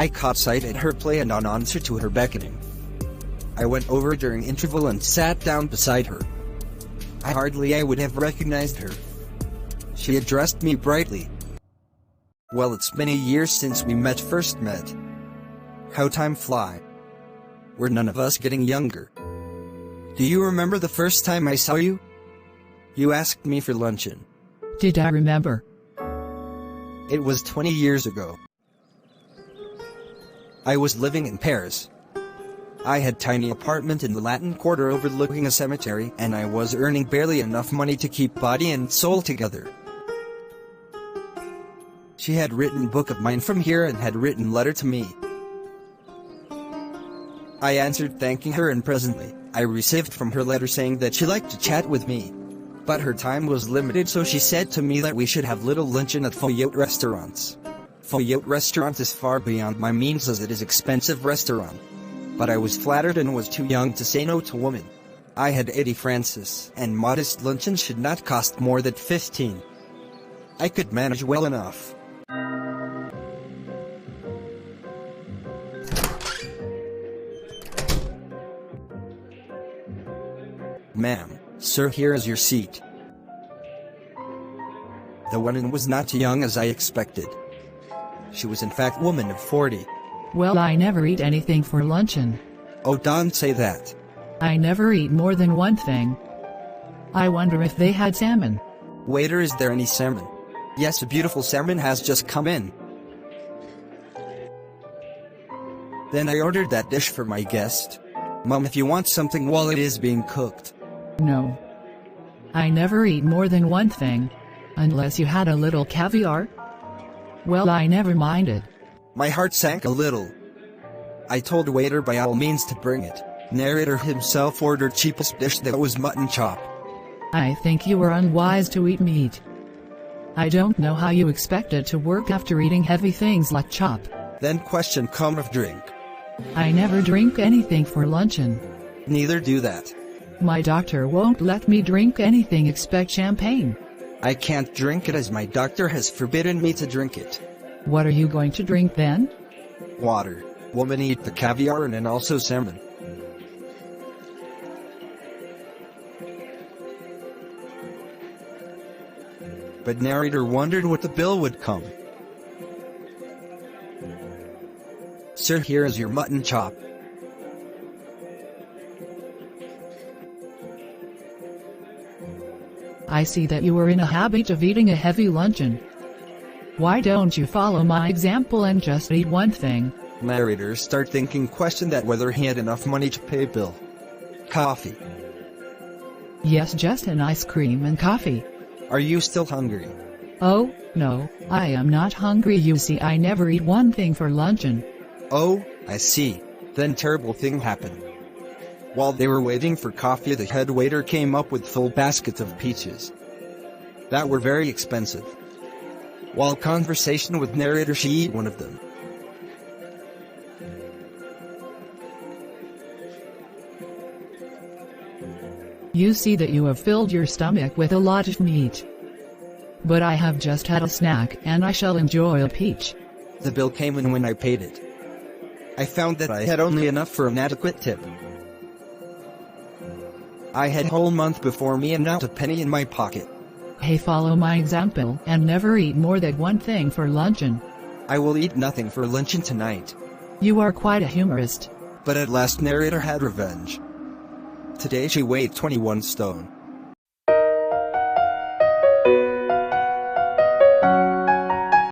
I caught sight at her play and on answer to her beckoning. I went over during interval and sat down beside her. I would have recognized her. She addressed me brightly. "Well, it's many years since we first met. How time fly. We're none of us getting younger. Do you remember the first time I saw you? You asked me for luncheon." Did I remember? It was 20 years ago. I was living in Paris. I had a tiny apartment in the Latin Quarter overlooking a cemetery, and I was earning barely enough money to keep body and soul together. She had written book of mine from here and had written letter to me. I answered thanking her, and presently, I received from her letter saying that she liked to chat with me. But her time was limited, so she said to me that we should have little luncheon at Fayette restaurants. Fayette restaurant is far beyond my means as it is expensive restaurant. But I was flattered and was too young to say no to woman. I had 80 francs, and modest luncheon should not cost more than 15. I could manage well enough. "Ma'am, sir, here is your seat." The woman was not too young as I expected. She was in fact a woman of 40. "Well, I never eat anything for luncheon." "Oh, don't say that." "I never eat more than one thing. I wonder if they had salmon." "Waiter, is there any salmon?" "Yes, a beautiful salmon has just come in." Then I ordered that dish for my guest. "Mum, if you want something while it is being cooked." "No. I never eat more than one thing. Unless you had a little caviar." "Well, I never minded." My heart sank a little. I told the waiter by all means to bring it. Narrator himself ordered cheapest dish, that was mutton chop. "I think you were unwise to eat meat. I don't know how you expected to work after eating heavy things like chop." Then question come of drink. "I never drink anything for luncheon." "Neither do that." "My doctor won't let me drink anything except champagne." "I can't drink it as my doctor has forbidden me to drink it." "What are you going to drink then?" "Water. Woman, eat the caviar and also salmon." But narrator wondered what the bill would come. "Sir, here is your mutton chop." "I see that you are in a habit of eating a heavy luncheon. Why don't you follow my example and just eat one thing?" Narrator start thinking question that whether he had enough money to pay bill. "Coffee." "Yes, just an ice cream and coffee." "Are you still hungry?" "Oh, no, I am not hungry. You see, I never eat one thing for luncheon." "Oh, I see. Then terrible thing happened." While they were waiting for coffee, the head waiter came up with full baskets of peaches that were very expensive. While conversation with narrator, she eat one of them. "You see that you have filled your stomach with a lot of meat. But I have just had a snack and I shall enjoy a peach." The bill came in when I paid it. I found that I had only enough for an adequate tip. I had a whole month before me and not a penny in my pocket. "Hey, follow my example and never eat more than one thing for luncheon." "I will eat nothing for luncheon tonight." "You are quite a humorist." But at last narrator had revenge. Today she weighed 21 stone.